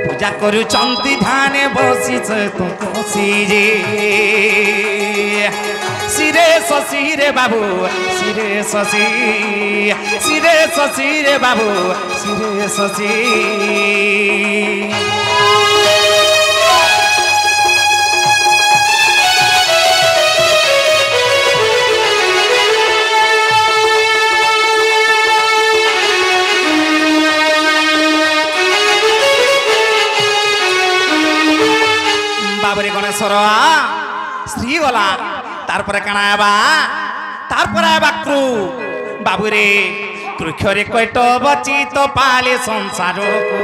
पूजा करुचंती ध्यान बसीच तू बसी जे सिरे शशि रे बाबू सिरे शशि सिरे शशि रे बाबू सिरे शशि बाबरे गणेश्वर श्री गला तारपर काना आबा तारपर आबा क्रू बाबुरे कृक्षरे कैट बची तो पाले संसार को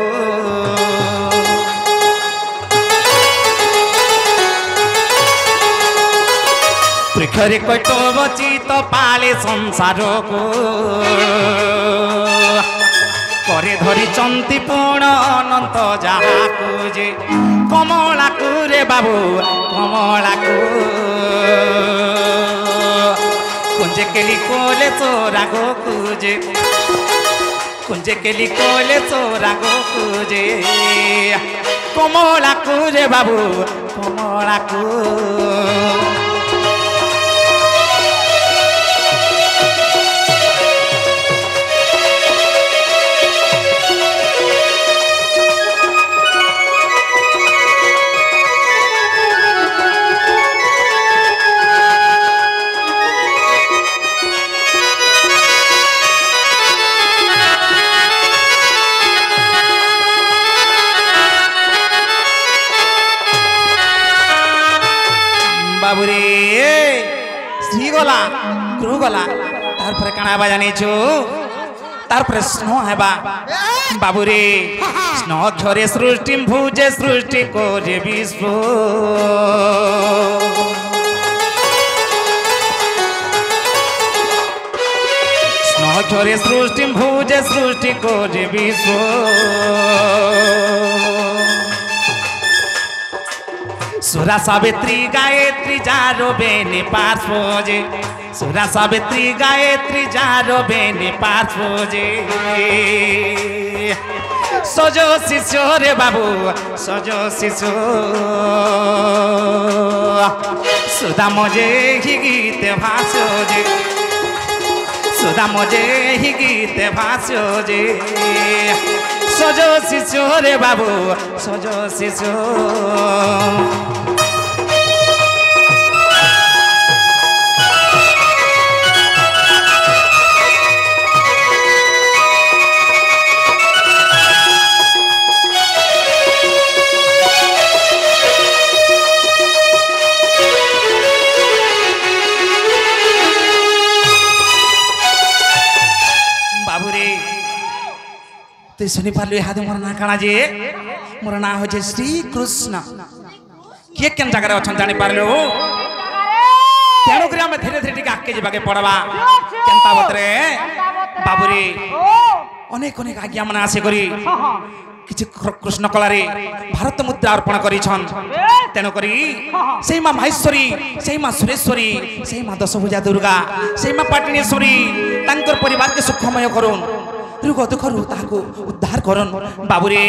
कृक्षरे कैट बची तो पाले संसार को करे धरी चंती पूर्ण अनंत जहा जे कमला को रे बाबू कमला को कुंजे केली कोले चोरा गो कुजे कुंजे केली कोले चोरा गो कुजे कमला को रे बाबू कमला को बाबुरे श्री गला क्रू गला तारपर काना बा जानी छु तारपर स्नो हेबा बाबुरे स्नो झरे सृष्टि भुजे सृष्टि करे विश्व स्नो झरे सृष्टि भुजे सृष्टि करे विश्व सुरा सावित्री गायत्री जारो बेने पार्श्वजे सुरा सावित्री गायत्री जारो बेने पार्श्वजे सजो शिशो रे बाबू सजो शिशो सुधा मजे ही गीत भाषोजे सुधा मजे ही गीत भाषोजे सजो शिशो रे बाबू सजो शिशो तो सुनी पार्लो यहाँ मोर ना काना जे मोर ना हो श्री कृष्ण किए केन जगह अच्छा जानी पार्लो तेणुक आम धीरे धीरे आगे जाके पड़वा केनता बतरे बाबुरे अनेक अनेक आज्ञा मन आसे करी किछि कृष्ण कलारे भारत मुद्रा अर्पण करिछन तेणु करी से मां माहेश्वरी से मां सुरेश्वरी से मां दशभुजा दुर्गा से मां पाटनेश्वरी तांकर परिवार के सुखमय करूं रुग दुखरु ताको उद्धार करन बाबुरे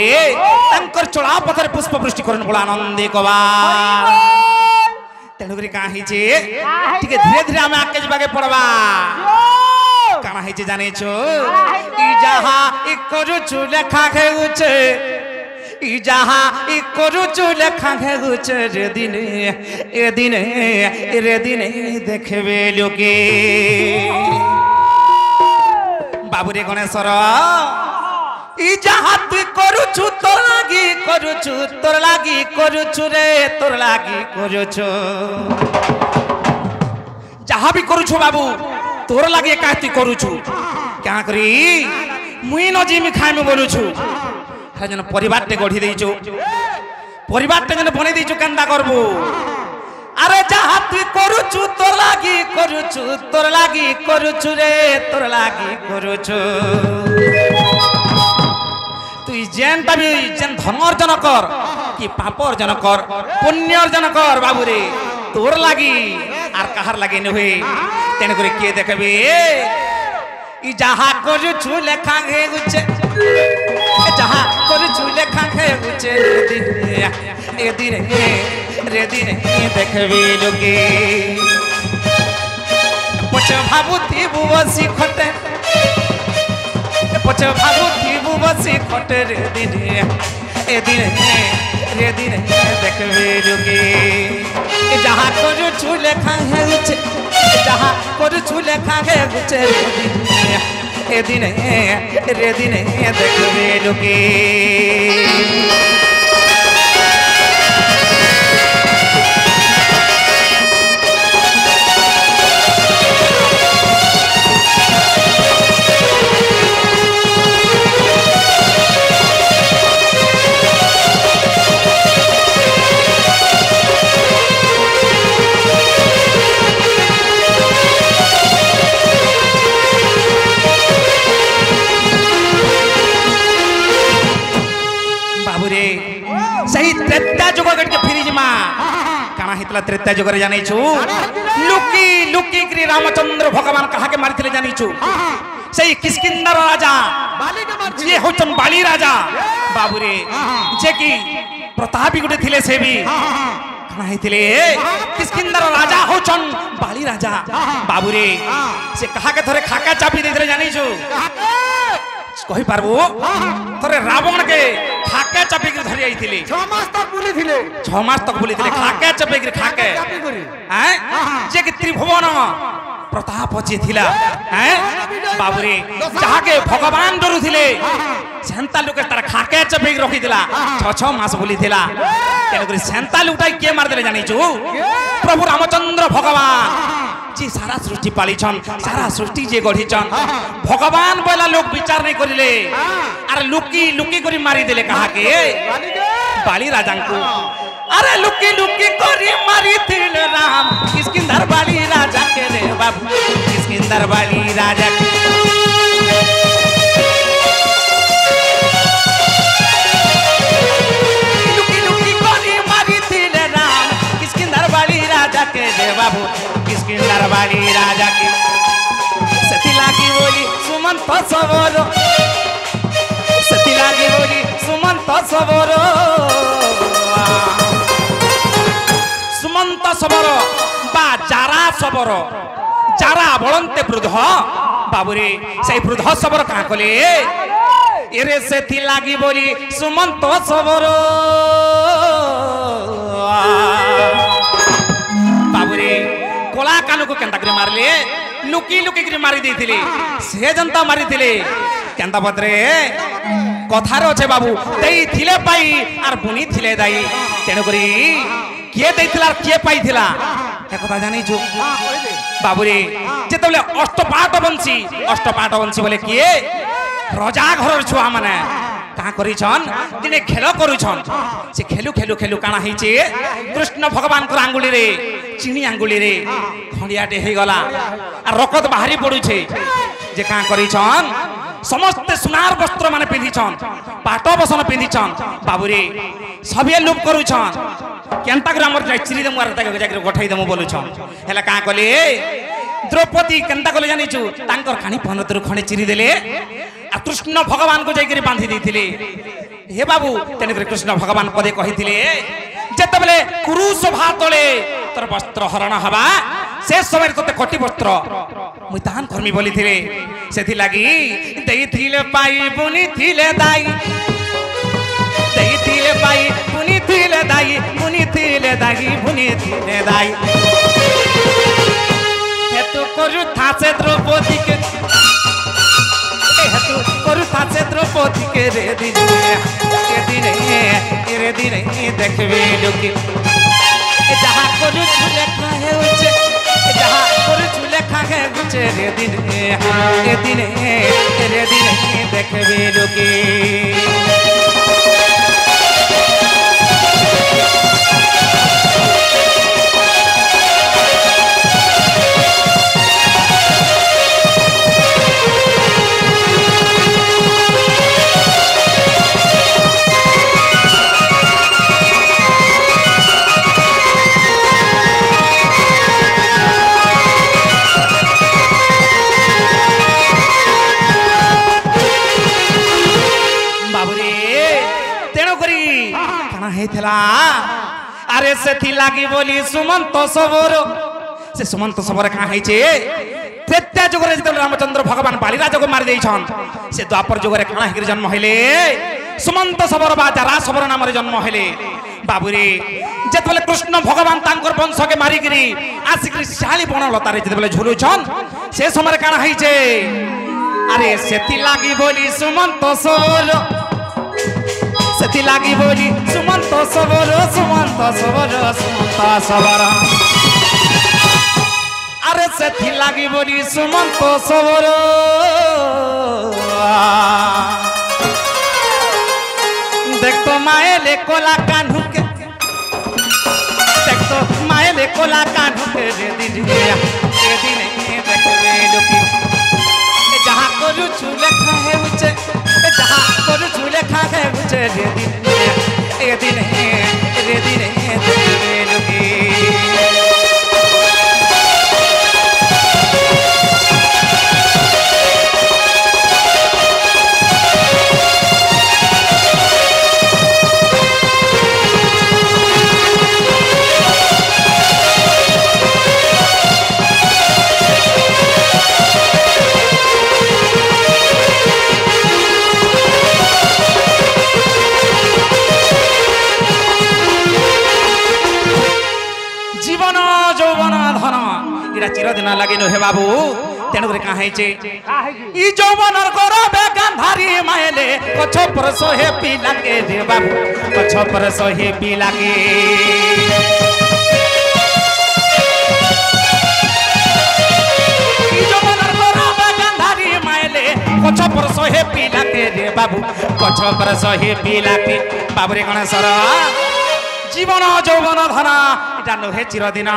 तांकर चला पथर पुष्प वृष्टि करन बोला आनंदे कबार तेणु करी का हिचे ठीक धीरे धीरे आम आगे जाके पड़वा काना हिचे जाने छो ई जहा ई करूछु लेखा खेउछे ई जहा ई करूछु लेखा खेउछे रे दिने देखबे लोके बाबुरे गणेश्वर ई जहा तु करूछु तोर लागी करूछु तोर लागी करूछु रे तोर लागी करूछु जहा भी करूछु बाबू तोर लागी काती करूछु क्या करी मुई न जिमी खाइम बोलुछु हर जन परिवार टे गढी देइछु परिवार टे जन बने देइछु केनदा करबो अरे जहा तु करूछु तोर लागी करूछु तोर लागी करूछु रे तोर लागी करूछु तु जेन तबी जेन धन अर्जन कर कि पाप अर्जन कर पुण्य अर्जन कर बाबू रे तोर लागी आर कहार लागी न हुए तेन करे के देखबे ই যাহা করছু লেখা হে গুছে যাহা করছু লেখা হে গুছে এ দিনে রে দিনে দেখবি লোকে পছে ভাবুথিবু বসি খটে পছে ভাবুথিবু বসি খটে রে দিনে এ দিনে রে দিনে দেখবি লোকে যাহা করছু লেখা হে গুছে যাহা করছু লেখা হে গুছে রে দিনে রে দিনে দেখবে লোকে त्रेता जुग जानिछु लुकी लुकी करी रामचंद्र भगवान कहा मारी जानिछु से किष्किंधा राजा ये होचन बाली राजा बाबूरे जे कि प्रतापी गुटे थिले से भी कना हिथिले किष्किंधा राजा होचन बाली राजा बाबूरे से कहा के थोरे खाका चापी देथले जानिछु कहि पारबो थोरे रावण के खाके चापी के धरि आइथिले 6 मास तक बुली थिले खाके चापी के खाके हैं जे कि त्रिभुवन प्रताप जे थिला हैं बाबूरे जहा के भगवान डरु थिले सेंता लोक तार खाके चापी के रखि दिला 6 मास बुली थिला तेन करी सेंता लुटाई के मार देले जानि छु प्रभु रामचंद्र भगवान जी सारा सृष्टि पाली छन सारा सृष्टि जे गढ़ी छन भगवान बोला लोग विचार नहीं करिले अरे लुकी लुकी करी मारी देले कहा के बाली राजा को अरे लुकी लुकी करी मारी थिले राम किष्किंधा बाली राजा के रे बाबू किष्किंधा बाली राजा के लुकी लुकी करी मारी थिले राम किष्किंधा बाली राजा के रे बाबू किष्किंधा बाली राजा की सती लागी बोली सुमंत सबरो सती लागी बोली सुमंत सबरो सुमंत सबरो बा जारा सबरो जारा बळंते वृद्ध बाबूरे से वृद्ध सबरो का कले एरे सती लागी बोली सुमंत सबरो बाबूरे कोला कानु को केंता करे मारले लुकी लुकी करे मारी देथिले से जनता मारी थिले केंता पत्रे कथार अछि बाबू देई थिले पाई आर बुनी थिले दाई तेनु करी के देथिला आर के पाई थिला ए कथा जानि छु बाबूरे जेतबले अष्टपाट वंशी बोले के राजा घर छुआ माने का करी छन दिने खेल करू छन से खेलु खेलु खेलु काना हिचे कृष्ण भगवान को आंगुली रे चिनी आंगुली रे खंडियाटे हे गला आ रकत बाहरी पडु छे जे का करी छन समस्त सुनार वस्त्र माने पिंधी छन पाट बसन पिंधी छन बाबूरे सभे लुप करू छन केनता कर हमर चिरी दम मारता के जाके गठाई दम बोलु छन हेला का कले द्रौपदी केनता कले जानि छु तांकर खानी पनतर खणे चिरी देले आ कृष्ण भगवान को जाइकरी बांधी देथिले हे बाबू तेने कृष्ण भगवान पदे कहिथिले जेतबले कुरुष भातले तोर वस्त्र हरण हवा से समय तोते कटी वस्त्र मुई दान कर्मी बोली थिले सेथि लागि देइथिले पाई बुनी थिले दाई देइथिले पाई बुनी थिले दाई बुनी थिले दाई बुनी थिले दाई हेतु करु थासे द्रौपदी के हेतु करु थासे द्रौपदी के रे दिने देखबे लोके जहा करु झुले खाए उचे जहा करु झुले खाए उचे रे दिने देखबे लोके ହେଇଥିଲା আরে সেথি লাগি বলি সুমন্ত সবর সে সুমন্ত সবরে কাঁ হয়েছে ত্রেতা যুগরে যেতে রামচন্দ্র ভগবান বালিরাজকে মারি দিয়েছন সে দ্বাপর যুগরে কাଣା হইকি জন্ম হইলে সুমন্ত সবর বা যারা সবর নামরে জন্ম হইলে বাবুরে যেতবেলে কৃষ্ণ ভগবান তাঙ্কর বংশকে মারিকি আসিকি শালি বনলতারে যেতবেলে ঝুলুছন সে সময় কাଣା হইছে আরে সেথি লাগি বলি সুমন্ত সবর সেথি লাগি বলি সুমন্ত সবর সুমন্ত সবর সুমন্ত সবর আরে সেথি লাগি বলি সুমন্ত সবর দেখতো মায়েলে কোলা কানুকে দেখতো মায়েলে কোলা কানুকে রে দিনে দেখবে লোকে যাহা করুছু লেখা হেউছে যাহা করুছু লেখা হেউছে রে দিনে দেখবে লোকে চিরদিন লাগি নুহে বাবু তেণুকরি কাঁ হয়েছে ই যৌবনর গরবে গান্ধারী মায়েলে কছ পরশ হে পিলাকে রে বাবু কছ পরশ হে পিলাকে ই যৌবনর গরবে গান্ধারী মায়েলে কছ পরশ হে পিলাকে রে বাবু কছ পরশ হে পিলাকে বাবুরে গণেশ্বর জীবন যৌবন ধরা এটা নুহে চিরদিন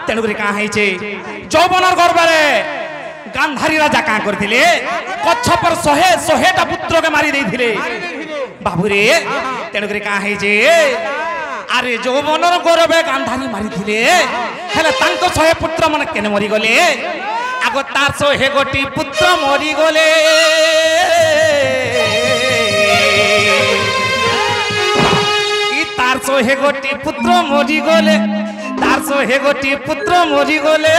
তেণুকরি কাঁ হয়েছে যৌবনর গর্ভরে গান্ধারী রাজা কাঁ করে কচ্ছপর শহেটা পুত্রকে মারি দিয়ে বাবুরে তেণুকরি কাঁ হয়েছে আরে যৌবনর গর্ভে গান্ধারী মারি হেলে তাঙ্ক 100 পুত্র মানে কেন মরিগলে আগ তার 100 গোটি পুত্র মরিগলে তার 100 গোটি পুত্র মরিগলে তার 100 গোটি পুত্র মরিগলে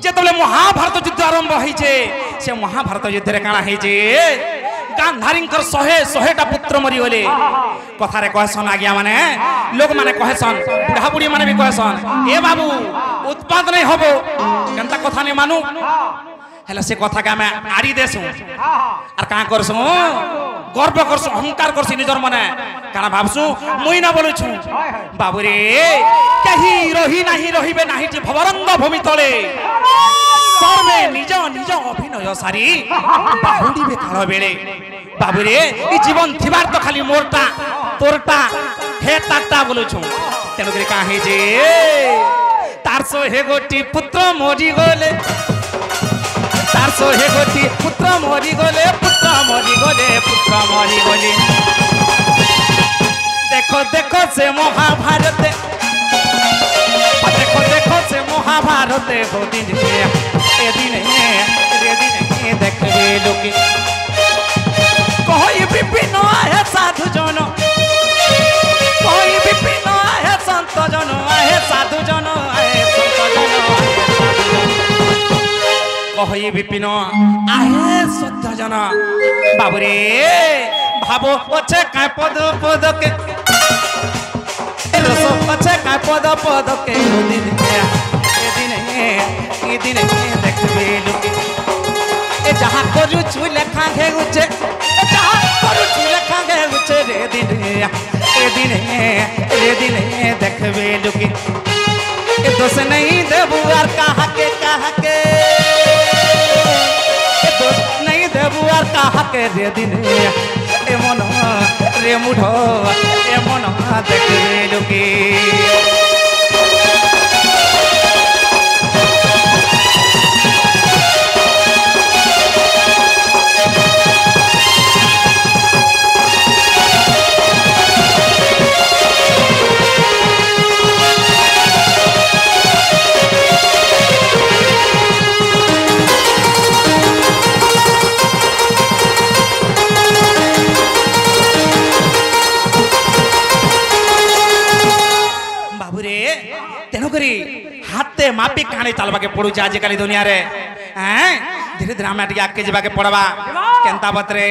যেতবেলে মহাভারত যুদ্ধ আরম্ভ হয়েছে সে মহাভারত যুদ্ধে কাଣା হয়েছে গান্ধারীঙ্কর 100টা পুত্র মরিগলে কথারে কহেসন আজ্ঞা মানে লোক মানে কহেসন বুढ़ा बुढ़ी মানে भी কহেসন এ বাবু উৎপাদ নাই হব কেনতা কথা নেই মানু হেলে সে কথাকে আমি আড়ি দেসু আর কাঁ করছু গর্ব করছু অহংকার করছি নিজর মনে কারণ ভাবছু মুই না বলুছু বাবুরে কেহি রহি নাহি রহিবে নাহিটি ভবরঙ্গ ভূমি তলে সর্বে নিজ নিজ অভিনয় সারি বাহুড়িবে কাল বেড়ে বাবুরে এই জীবন থিবার তো খালি মোরটা তোরটা হে তারটা বলুছু তেণুকরি কাঁ হয়েছে তার 100 গোটি পুত্র মরি গলে তার 100 গোটি পুত্র মরি গলে পুত্র মরি গলে পুত্র মরি গলে দেখো দেখো সে মহাভারতে দেখো দেখো সে মহাভারতে এদিনে দেখবে লোকে কই বিপিন আহে সাধু জন কই বিপিন আহে সন্ত জন আহে সাধু জন আহে সন্ত জন কই বিপিন আহে সত্য জন বাবুরে ভাবো অছে কায় পদ পদকে রস অছে কায় পদ পদকে এদিনে দেখবে লোকে এ যাহা করুছু লেখা ঘেগুছে এ যাহা করুছু লেখা ঘেগুছে রে দিনে দেখবে লোকে এ দোষ নেই দেবু আর কাহাকে কাহাকে এ দোষ নেই দেবু আর কাহাকে রে দিনে এমন রে মুঠ এমন দেখবে লোকে बाबूरे तेणुकरी हाथे मापी कहानी चलवाके पड़ू आजिकल दुनिया रे धीरे धीरे आम आगे जाके पड़वा केंता बतरे